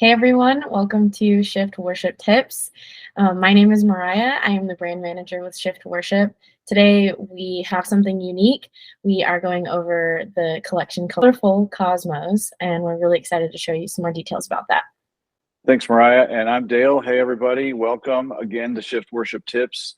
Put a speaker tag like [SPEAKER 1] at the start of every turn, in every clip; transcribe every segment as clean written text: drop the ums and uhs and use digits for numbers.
[SPEAKER 1] Hey everyone, welcome to Shift Worship Tips. My name is Mariah. I am the brand manager with Shift Worship. Today we have something unique. We are going over the collection Colorful Cosmos, and we're really excited to show you some more details about that.
[SPEAKER 2] Thanks, Mariah. And I'm Dale. Hey, everybody. Welcome again to Shift Worship Tips.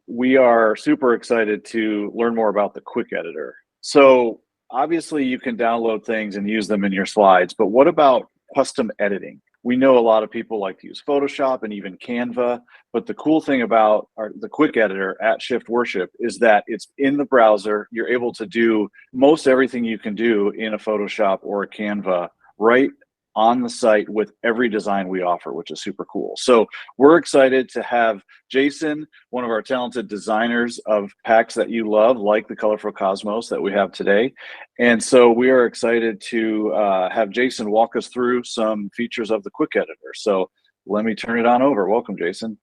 [SPEAKER 2] We are super excited to learn more about the Quick Editor. So obviously you can download things and use them in your slides, but what about custom editing? We know a lot of people like to use Photoshop and even Canva, but the cool thing about the Quick Editor at Shift Worship is that it's in the browser. You're able to do most everything you can do in a Photoshop or a Canva right on the site with every design we offer, which is super cool. So we're excited to have Jason, one of our talented designers of packs that you love, like the Colorful Cosmos that we have today. And so we are excited to have Jason walk us through some features of the Quick Editor. So let me turn it on over. Welcome, Jason.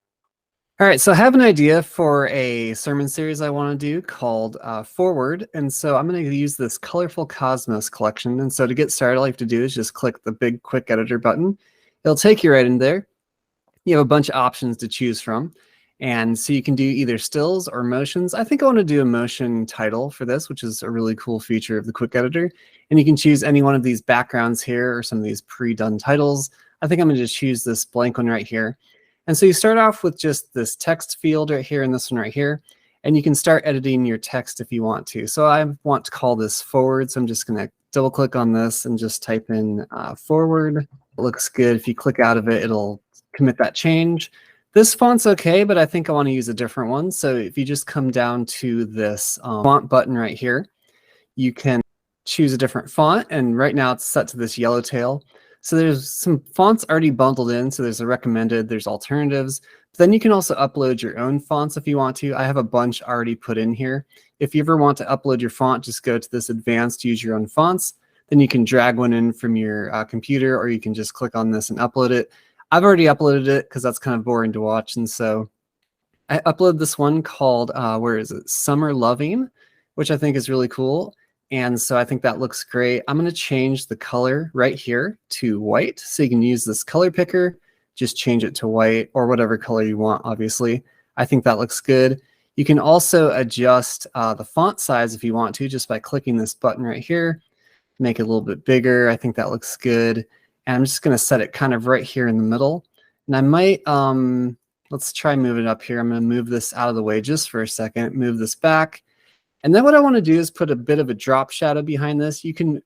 [SPEAKER 3] All right, so I have an idea for a sermon series I want to do called Forward, and so I'm going to use this Colorful Cosmos collection. And so to get started, all you have to do is just click the big Quick Editor button. It'll take you right in there. You have a bunch of options to choose from, and so you can do either stills or motions. I think I want to do a motion title for this, which is a really cool feature of the Quick Editor. And you can choose any one of these backgrounds here or some of these pre-done titles. I think I'm going to just choose this blank one right here. And so you start off with just this text field right here and this one right here, and you can start editing your text if you want to. So I want to call this forward, so I'm just going to double click on this and just type in forward. It looks good. If you click out of it, it'll commit that change. This font's okay, but I think I want to use a different one. So if you just come down to this font button right here, you can choose a different font, and right now it's set to this yellowtail. So there's some fonts already bundled in. So there's a recommended, there's alternatives. But then you can also upload your own fonts if you want to. I have a bunch already put in here. If you ever want to upload your font, just go to this advanced use your own fonts. Then you can drag one in from your computer, or you can just click on this and upload it. I've already uploaded it because that's kind of boring to watch. And so I uploaded this one called, where is it? Summer Loving, which I think is really cool. And so I think that looks great. I'm going to change the color right here to white. So you can use this color picker, just change it to white or whatever color you want, obviously. I think that looks good. You can also adjust the font size if you want to, just by clicking this button right here. Make it a little bit bigger. I think that looks good. And I'm just going to set it kind of right here in the middle. And I might, let's try moving it up here. I'm going to move this out of the way just for a second, move this back. And then what I want to do is put a bit of a drop shadow behind this. You can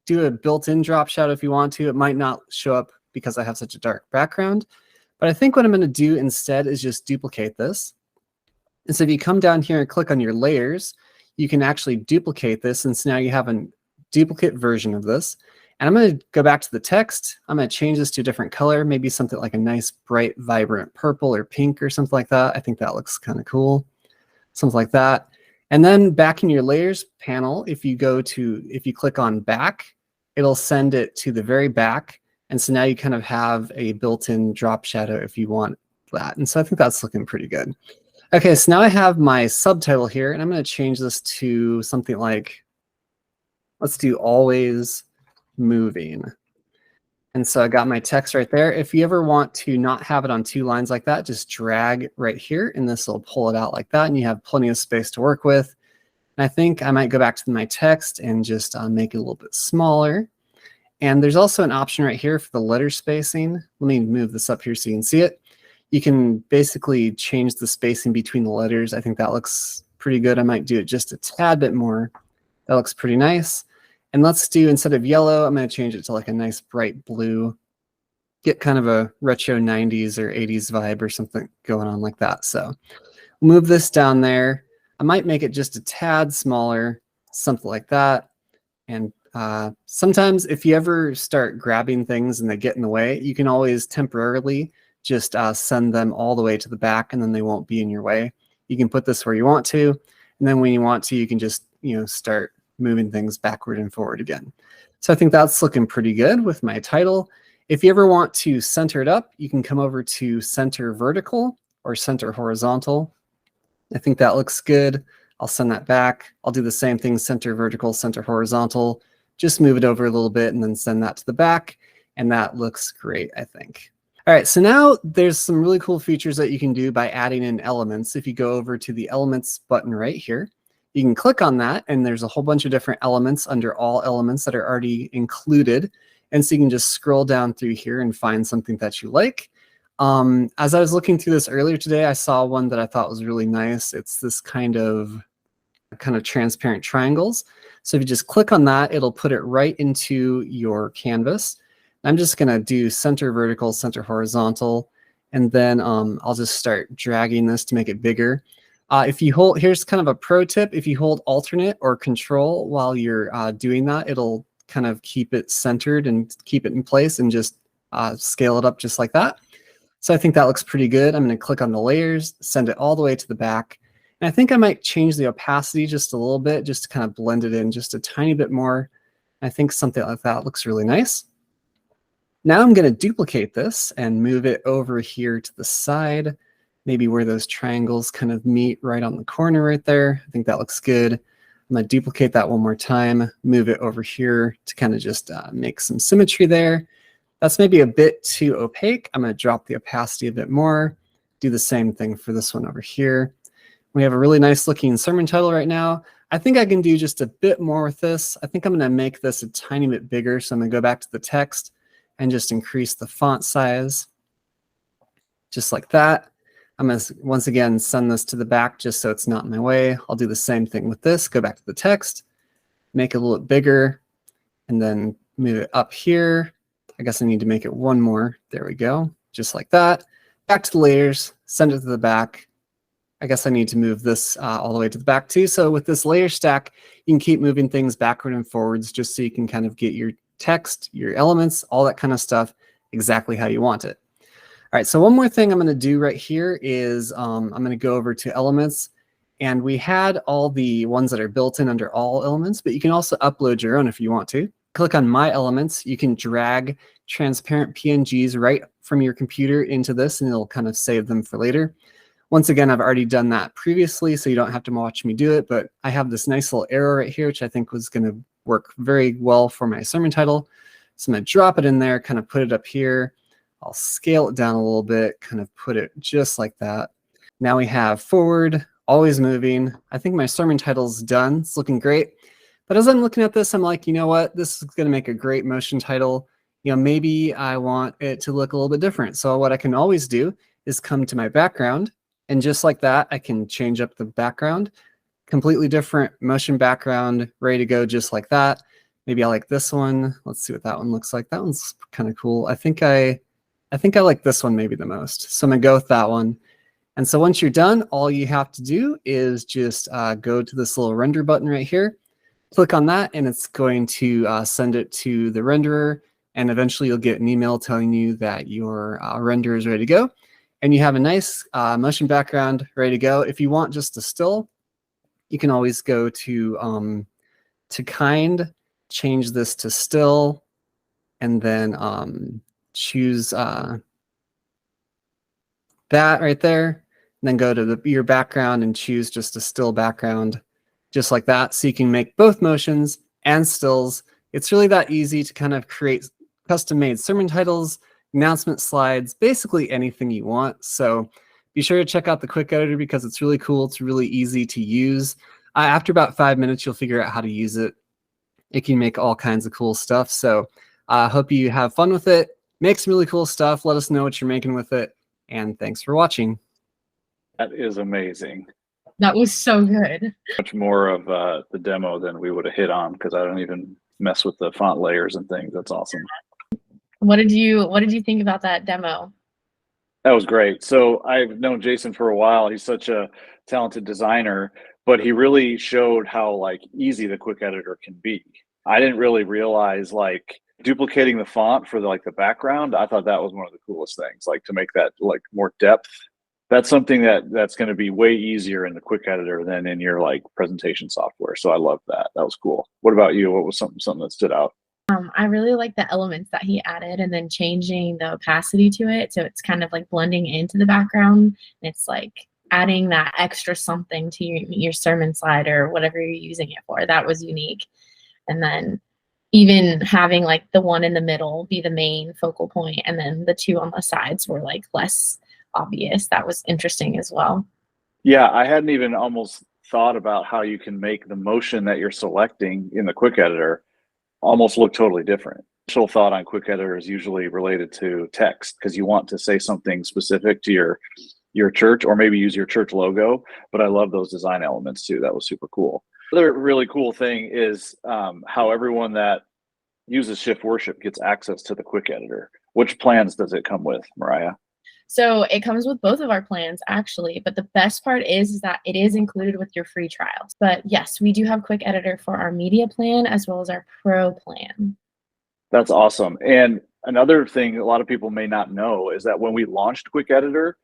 [SPEAKER 3] do a built-in drop shadow if you want to. It might not show up because I have such a dark background. But I think what I'm going to do instead is just duplicate this. And so if you come down here and click on your layers, you can actually duplicate this. And so now you have a duplicate version of this. And I'm going to go back to the text. I'm going to change this to a different color, maybe something like a nice, bright, vibrant purple or pink or something like that. I think that looks kind of cool. Something like that. And then back in your layers panel, if you click on back, it'll send it to the very back. And so now you kind of have a built-in drop shadow if you want that. And so I think that's looking pretty good. Okay, so now I have my subtitle here, and I'm going to change this to something like, let's do always moving. And so I got my text right there. If you ever want to not have it on two lines like that, just drag right here and this will pull it out like that. And you have plenty of space to work with. And I think I might go back to my text and just make it a little bit smaller. And there's also an option right here for the letter spacing. Let me move this up here so you can see it. You can basically change the spacing between the letters. I think that looks pretty good. I might do it just a tad bit more. That looks pretty nice. And let's do, instead of yellow, I'm going to change it to like a nice bright blue. Get kind of a retro 90s or 80s vibe or something going on like that. So move this down there. I might make it just a tad smaller, something like that. And sometimes if you ever start grabbing things and they get in the way, you can always temporarily just send them all the way to the back and then they won't be in your way. You can put this where you want to. And then when you want to, you can just, start moving things backward and forward again. So I think that's looking pretty good with my title. If you ever want to center it up, you can come over to center vertical or center horizontal. I think that looks good. I'll send that back. I'll do the same thing, center vertical, center horizontal. Just move it over a little bit and then send that to the back. and that looks great, I think. All right, so now there's some really cool features that you can do by adding in elements. If you go over to the elements button right here, you can click on that, and there's a whole bunch of different elements under all elements that are already included. And so you can just scroll down through here and find something that you like. As I was looking through this earlier today, I saw one that I thought was really nice. It's this kind of transparent triangles. So if you just click on that, it'll put it right into your canvas. I'm just going to do center vertical, center horizontal, and then I'll just start dragging this to make it bigger. If you hold, here's kind of a pro tip. If you hold alternate or control while you're doing that, it'll kind of keep it centered and keep it in place and just scale it up just like that. So I think that looks pretty good. I'm going to click on the layers, send it all the way to the back. And I think I might change the opacity just a little bit, just to kind of blend it in just a tiny bit more. I think something like that looks really nice. Now I'm going to duplicate this and move it over here to the side, maybe where those triangles kind of meet right on the corner right there. I think that looks good. I'm going to duplicate that one more time, move it over here to kind of just make some symmetry there. That's maybe a bit too opaque. I'm going to drop the opacity a bit more, do the same thing for this one over here. We have a really nice looking sermon title right now. I think I can do just a bit more with this. I think I'm going to make this a tiny bit bigger. So I'm going to go back to the text and just increase the font size, just like that. I'm going to, once again, send this to the back just so it's not in my way. I'll do the same thing with this. Go back to the text, make it a little bit bigger, and then move it up here. I guess I need to make it one more. There we go, just like that. Back to the layers, send it to the back. I guess I need to move this all the way to the back too. So with this layer stack, you can keep moving things backward and forwards just so you can kind of get your text, your elements, all that kind of stuff exactly how you want it. All right, so one more thing I'm going to do right here is I'm going to go over to elements, and we had all the ones that are built in under all elements, but you can also upload your own if you want to. Click on My Elements. You can drag transparent PNGs right from your computer into this, and it'll kind of save them for later. Once again, I've already done that previously, so you don't have to watch me do it, but I have this nice little arrow right here, which I think was going to work very well for my sermon title. So I'm going to drop it in there, kind of put it up here. I'll scale it down a little bit, kind of put it just like that. Now we have forward, always moving. I think my sermon title's done. It's looking great. But as I'm looking at this, I'm like, you know what? This is going to make a great motion title. You know, maybe I want it to look a little bit different. So what I can always do is come to my background, and just like that, I can change up the background. Completely different motion background, ready to go just like that. Maybe I like this one. Let's see what that one looks like. That one's kind of cool. I think I like this one maybe the most. So I'm gonna go with that one. And so once you're done, all you have to do is just go to this little render button right here, click on that, and it's going to send it to the renderer. And eventually you'll get an email telling you that your render is ready to go. And you have a nice motion background ready to go. If you want just a still, you can always go to kind, change this to still, and then choose that right there, and then go to your background and choose just a still background, just like that. So you can make both motions and stills. It's really that easy to kind of create custom-made sermon titles, announcement slides, basically anything you want. So be sure to check out the quick editor because it's really cool. It's really easy to use. After about 5 minutes, you'll figure out how to use it. It can make all kinds of cool stuff. So I hope you have fun with it. Make some really cool stuff. Let us know what you're making with it. And thanks for watching.
[SPEAKER 2] That is amazing.
[SPEAKER 1] That was so good.
[SPEAKER 2] Much more of the demo than we would have hit on because I don't even mess with the font layers and things. That's awesome.
[SPEAKER 1] What did you think about that demo?
[SPEAKER 2] That was great. So I've known Jason for a while. He's such a talented designer, but he really showed how like easy the quick editor can be. I didn't really realize like duplicating the font for the background. I thought that was one of the coolest things, like to make that like more depth. That's something that's going to be way easier in the quick editor than in your like presentation software. So I love that. That was cool. What about you? What was something that stood out?
[SPEAKER 1] I really like the elements that he added and then changing the opacity to it. So it's kind of like blending into the background. And it's like adding that extra something to your sermon slide or whatever you're using it for. That was unique. And then even having like the one in the middle be the main focal point and then the two on the sides were like less obvious. That was interesting as well.
[SPEAKER 2] Yeah, I hadn't even almost thought about how you can make the motion that you're selecting in the quick editor almost look totally different. Initial thought on quick editor is usually related to text because you want to say something specific to your church or maybe use your church logo. But I love those design elements too. That was super cool. Another really cool thing is how everyone that uses Shift Worship gets access to the quick editor. Which plans does it come with, Mariah?
[SPEAKER 1] So it comes with both of our plans actually, but the best part is that it is included with your free trials. But yes, we do have quick editor for our media plan as well as our pro plan.
[SPEAKER 2] That's awesome. And another thing a lot of people may not know is that when we launched quick editor,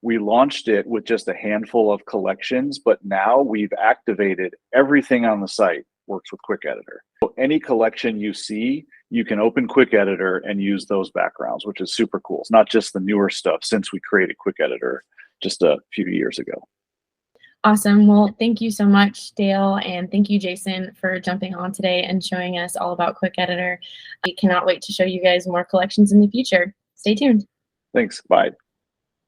[SPEAKER 2] we launched it with just a handful of collections, but now we've activated everything on the site works with quick editor. So any collection you see, you can open quick editor and use those backgrounds, which is super cool. It's not just the newer stuff since we created quick editor just a few years ago.
[SPEAKER 1] Awesome. Well, thank you so much, Dale, and thank you, Jason, for jumping on today and showing us all about quick editor. We cannot wait to show you guys more collections in the future. Stay tuned.
[SPEAKER 2] Thanks. Bye.